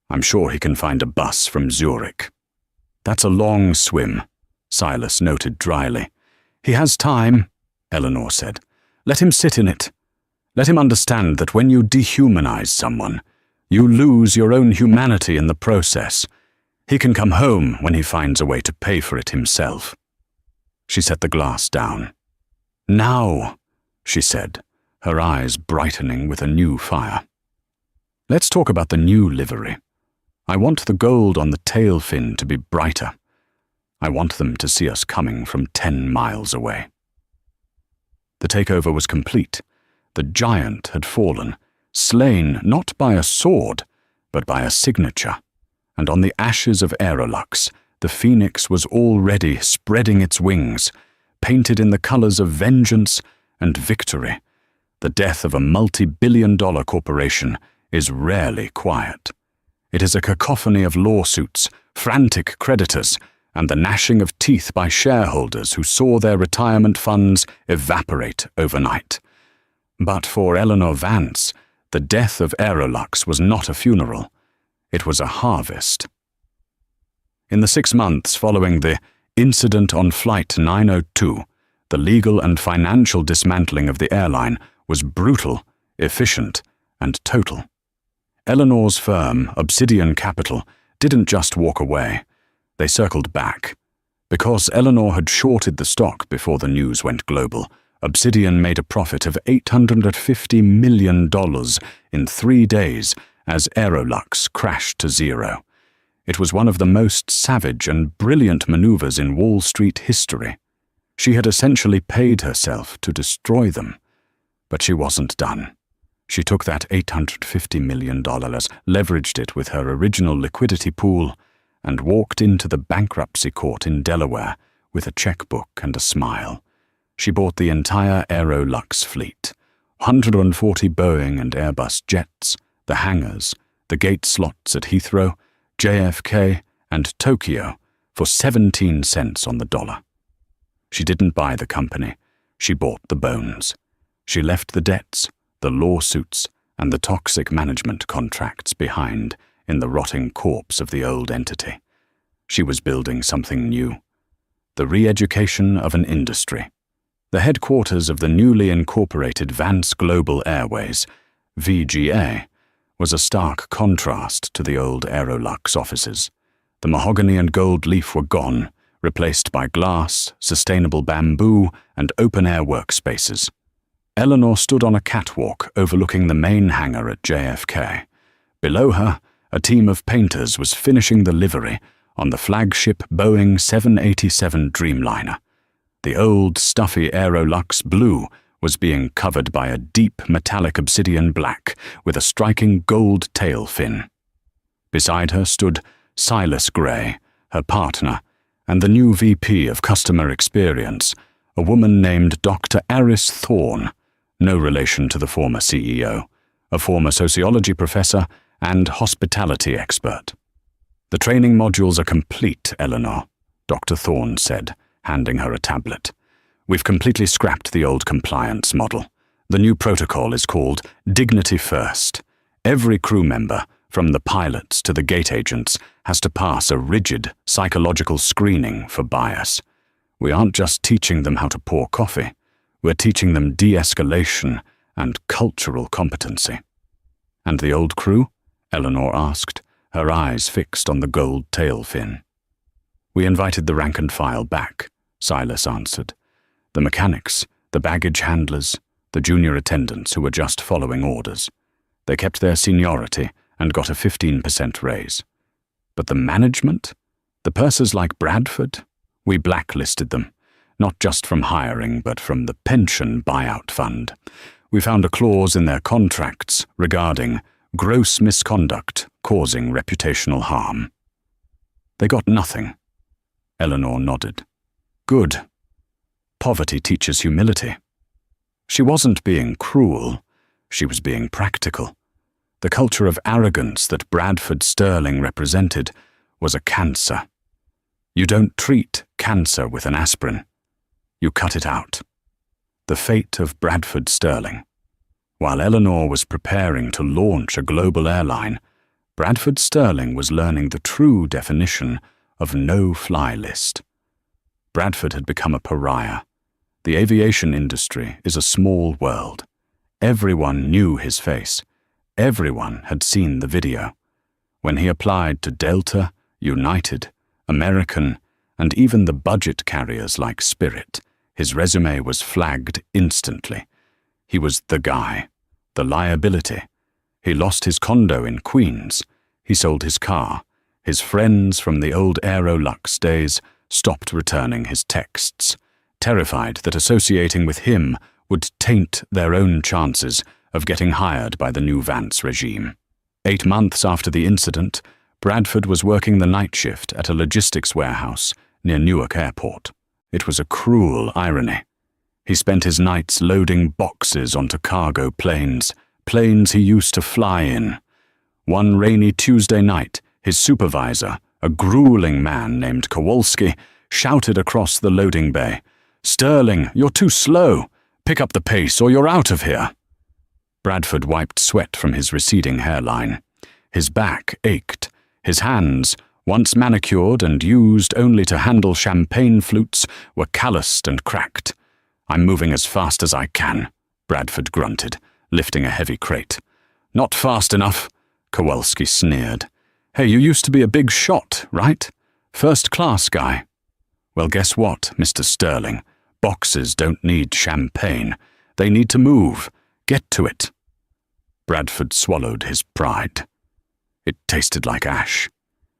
I'm sure he can find a bus from Zurich." "That's a long swim," Silas noted dryly. "He has time," Eleanor said. "Let him sit in it. Let him understand that when you dehumanize someone, you lose your own humanity in the process. He can come home when he finds a way to pay for it himself." She set the glass down. "Now," she said, her eyes brightening with a new fire. "Let's talk about the new livery. I want the gold on the tail fin to be brighter. I want them to see us coming from 10 miles away." The takeover was complete. The giant had fallen, slain not by a sword, but by a signature. And on the ashes of Aerolux, the phoenix was already spreading its wings, painted in the colors of vengeance and victory. The death of a multi-billion-dollar corporation is rarely quiet. It is a cacophony of lawsuits, frantic creditors, and the gnashing of teeth by shareholders who saw their retirement funds evaporate overnight. But for Eleanor Vance, the death of Aerolux was not a funeral. It was a harvest. In the 6 months following the incident on Flight 902, the legal and financial dismantling of the airline was brutal, efficient, and total. Eleanor's firm, Obsidian Capital, didn't just walk away. They circled back. Because Eleanor had shorted the stock before the news went global, Obsidian made a profit of $850 million in 3 days as Aerolux crashed to zero. It was one of the most savage and brilliant maneuvers in Wall Street history. She had essentially paid herself to destroy them. But she wasn't done. She took that $850 million, leveraged it with her original liquidity pool, and walked into the bankruptcy court in Delaware with a checkbook and a smile. She bought the entire Aerolux fleet, 140 Boeing and Airbus jets, the hangars, the gate slots at Heathrow, JFK, and Tokyo for 17 cents on the dollar. She didn't buy the company. She bought the bones. She left the debts, the lawsuits, and the toxic management contracts behind in the rotting corpse of the old entity. She was building something new. The re-education of an industry. The headquarters of the newly incorporated Vance Global Airways, VGA, was a stark contrast to the old Aerolux offices. The mahogany and gold leaf were gone, replaced by glass, sustainable bamboo, and open-air workspaces. Eleanor stood on a catwalk overlooking the main hangar at JFK. Below her, a team of painters was finishing the livery on the flagship Boeing 787 Dreamliner. The old, stuffy Aerolux blue was being covered by a deep metallic obsidian black with a striking gold tail fin. Beside her stood Silas Gray, her partner, and the new VP of Customer Experience, a woman named Dr. Aris Thorne, no relation to the former CEO, a former sociology professor and hospitality expert. "The training modules are complete, Eleanor," Dr. Thorne said, handing her a tablet. "We've completely scrapped the old compliance model. The new protocol is called Dignity First. Every crew member, from the pilots to the gate agents, has to pass a rigid psychological screening for bias. We aren't just teaching them how to pour coffee. We're teaching them de-escalation and cultural competency." "And the old crew?" Eleanor asked, her eyes fixed on the gold tail fin. "We invited the rank and file back," Silas answered. "The mechanics, the baggage handlers, the junior attendants who were just following orders. They kept their seniority and got a 15% raise. But the management? The pursers like Bradford? We blacklisted them. Not just from hiring, but from the pension buyout fund. We found a clause in their contracts regarding gross misconduct causing reputational harm." "They got nothing." Eleanor nodded. "Good. Poverty teaches humility." She wasn't being cruel. She was being practical. The culture of arrogance that Bradford Sterling represented was a cancer. You don't treat cancer with an aspirin. You cut it out. The fate of Bradford Sterling. While Eleanor was preparing to launch a global airline, Bradford Sterling was learning the true definition of no-fly list. Bradford had become a pariah. The aviation industry is a small world. Everyone knew his face. Everyone had seen the video. When he applied to Delta, United, American, and even the budget carriers like Spirit, his resume was flagged instantly. He was the guy, the liability. He lost his condo in Queens. He sold his car. His friends from the old Aerolux days stopped returning his texts, terrified that associating with him would taint their own chances of getting hired by the new Vance regime. 8 months after the incident, Bradford was working the night shift at a logistics warehouse near Newark Airport. It was a cruel irony. He spent his nights loading boxes onto cargo planes he used to fly in. One rainy Tuesday night, his supervisor, a grueling man named Kowalski, shouted across the loading bay, "Sterling, you're too slow. Pick up the pace or you're out of here." Bradford wiped sweat from his receding hairline. His back ached. His hands, once manicured and used only to handle champagne flutes, were calloused and cracked. "I'm moving as fast as I can," Bradford grunted, lifting a heavy crate. "Not fast enough," Kowalski sneered. "Hey, you used to be a big shot, right? First-class guy." "Well, guess what, Mr. Sterling?" Boxes don't need champagne. They need to move. Get to it. Bradford swallowed his pride. It tasted like ash.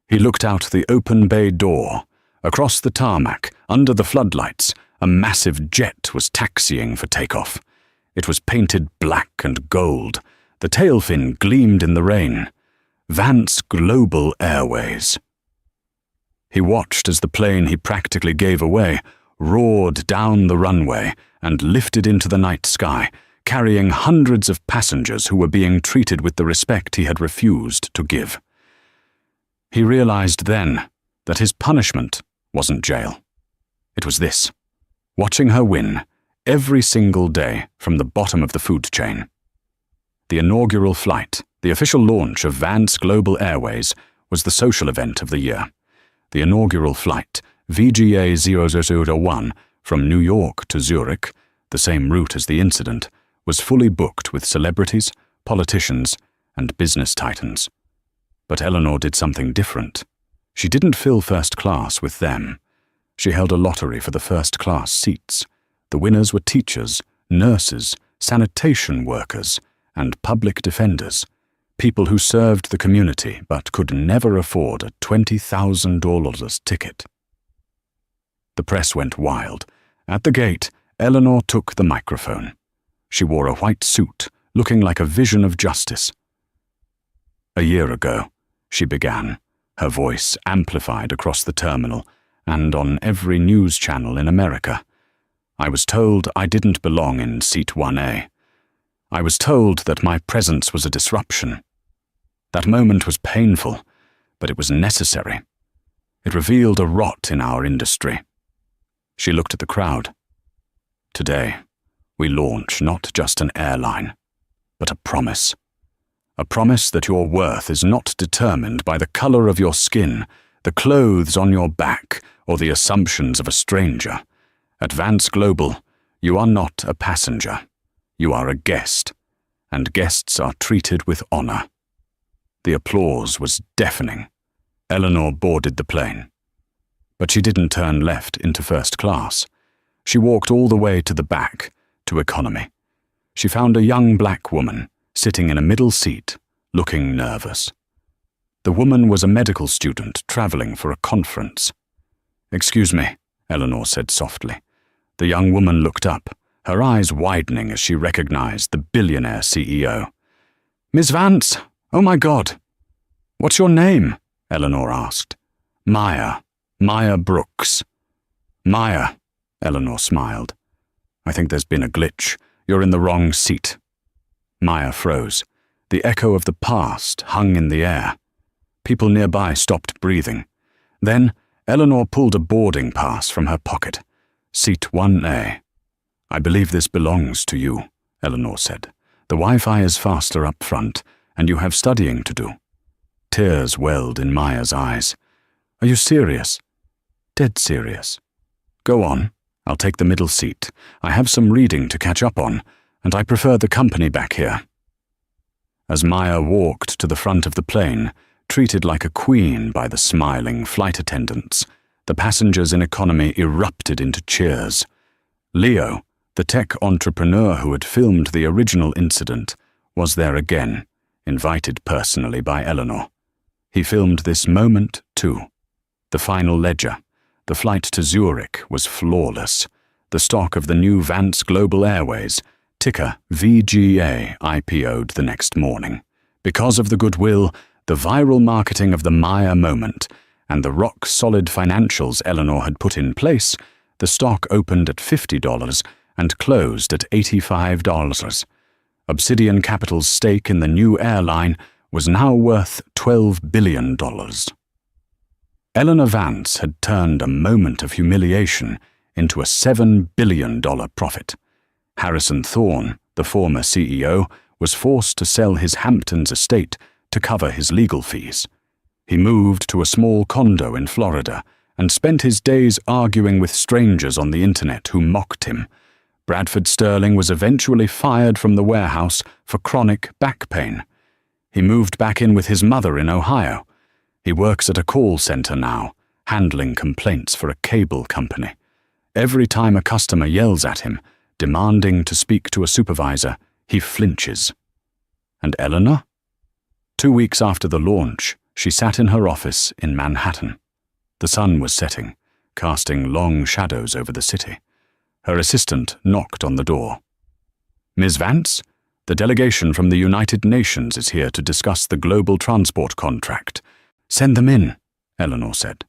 He looked out the open bay door. Across the tarmac, under the floodlights, a massive jet was taxiing for takeoff. It was painted black and gold. The tail fin gleamed in the rain. Vance Global Airways. He watched as the plane he practically gave away roared down the runway and lifted into the night sky, carrying hundreds of passengers who were being treated with the respect he had refused to give. He realized then that his punishment wasn't jail. It was this: watching her win every single day from the bottom of the food chain. The inaugural flight, the official launch of Vance Global Airways, was the social event of the year. The inaugural flight, VGA 0001, from New York to Zurich, the same route as the incident, was fully booked with celebrities, politicians, and business titans. But Eleanor did something different. She didn't fill first class with them. She held a lottery for the first-class seats. The winners were teachers, nurses, sanitation workers, and public defenders, people who served the community but could never afford a $20,000 ticket. The press went wild. At the gate, Eleanor took the microphone. She wore a white suit, looking like a vision of justice. "A year ago," she began, her voice amplified across the terminal and on every news channel in America. "I was told I didn't belong in Seat 1A. I was told that my presence was a disruption. That moment was painful, but it was necessary. It revealed a rot in our industry." She looked at the crowd. "Today, we launch not just an airline, but a promise. A promise that your worth is not determined by the color of your skin, the clothes on your back, or the assumptions of a stranger. At Vance Global, you are not a passenger. You are a guest, and guests are treated with honor." The applause was deafening. Eleanor boarded the plane. But she didn't turn left into first class. She walked all the way to the back, to economy. She found a young black woman sitting in a middle seat, looking nervous. The woman was a medical student traveling for a conference. "Excuse me," Eleanor said softly. The young woman looked up, her eyes widening as she recognized the billionaire CEO. "Miss Vance, oh my God." "What's your name?" Eleanor asked. Maya Brooks." "Maya," Eleanor smiled. "I think there's been a glitch. You're in the wrong seat." Maya froze. The echo of the past hung in the air. People nearby stopped breathing. Then Eleanor pulled a boarding pass from her pocket. "Seat 1A. "I believe this belongs to you," Eleanor said. "The Wi-Fi is faster up front, and you have studying to do." Tears welled in Maya's eyes. "Are you serious?" "Dead serious." "Go on. I'll take the middle seat. I have some reading to catch up on, and I prefer the company back here." As Maya walked to the front of the plane, treated like a queen by the smiling flight attendants, the passengers in economy erupted into cheers. Leo, the tech entrepreneur who had filmed the original incident, was there again, invited personally by Eleanor. He filmed this moment too. The final ledger, the flight to Zurich, was flawless. The stock of the new Vance Global Airways, ticker VGA, IPO'd the next morning. Because of the goodwill, the viral marketing of the Maya moment, and the rock-solid financials Eleanor had put in place, the stock opened at $50 and closed at $85. Obsidian Capital's stake in the new airline was now worth $12 billion. Eleanor Vance had turned a moment of humiliation into a $7 billion profit. Harrison Thorne, the former CEO, was forced to sell his Hamptons estate to cover his legal fees. He moved to a small condo in Florida and spent his days arguing with strangers on the internet who mocked him. Bradford Sterling was eventually fired from the warehouse for chronic back pain. He moved back in with his mother in Ohio. He works at a call center now, handling complaints for a cable company. Every time a customer yells at him, demanding to speak to a supervisor, he flinches. And Eleanor? 2 weeks after the launch, she sat in her office in Manhattan. The sun was setting, casting long shadows over the city. Her assistant knocked on the door. "Ms. Vance, the delegation from the United Nations is here to discuss the global transport contract. Send them in," Eleanor said.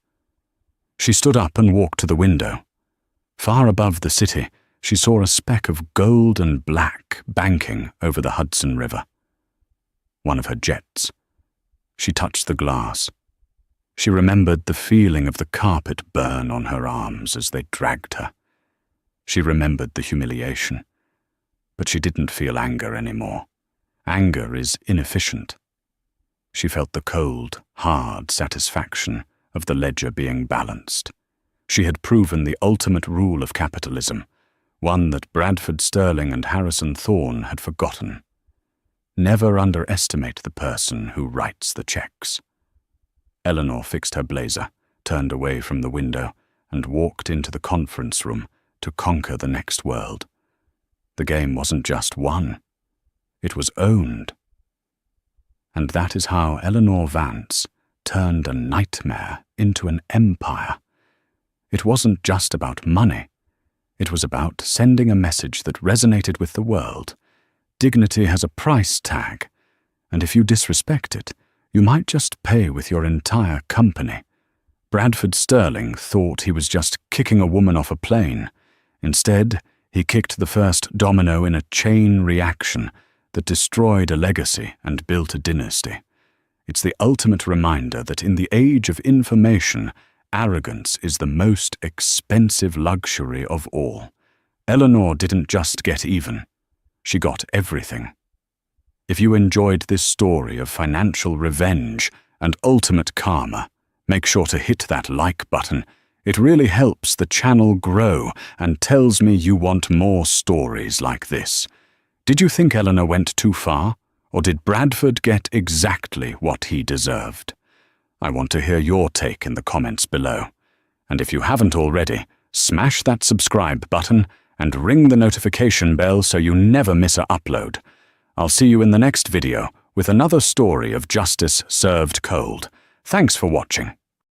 She stood up and walked to the window. Far above the city, she saw a speck of gold and black banking over the Hudson River. One of her jets. She touched the glass. She remembered the feeling of the carpet burn on her arms as they dragged her. She remembered the humiliation. But she didn't feel anger anymore. Anger is inefficient. She felt the cold, hard satisfaction of the ledger being balanced. She had proven the ultimate rule of capitalism, one that Bradford Sterling and Harrison Thorne had forgotten. Never underestimate the person who writes the checks. Eleanor fixed her blazer, turned away from the window, and walked into the conference room to conquer the next world. The game wasn't just won. It was owned. And that is how Eleanor Vance turned a nightmare into an empire. It wasn't just about money. It was about sending a message that resonated with the world. Dignity has a price tag, and if you disrespect it, you might just pay with your entire company. Bradford Sterling thought he was just kicking a woman off a plane. Instead, he kicked the first domino in a chain reaction that destroyed a legacy and built a dynasty. It's the ultimate reminder that in the age of information, arrogance is the most expensive luxury of all. Eleanor didn't just get even. She got everything. If you enjoyed this story of financial revenge and ultimate karma, make sure to hit that like button. It really helps the channel grow and tells me you want more stories like this. Did you think Eleanor went too far? Or did Bradford get exactly what he deserved? I want to hear your take in the comments below. And if you haven't already, smash that subscribe button and ring the notification bell so you never miss an upload. I'll see you in the next video with another story of justice served cold. Thanks for watching.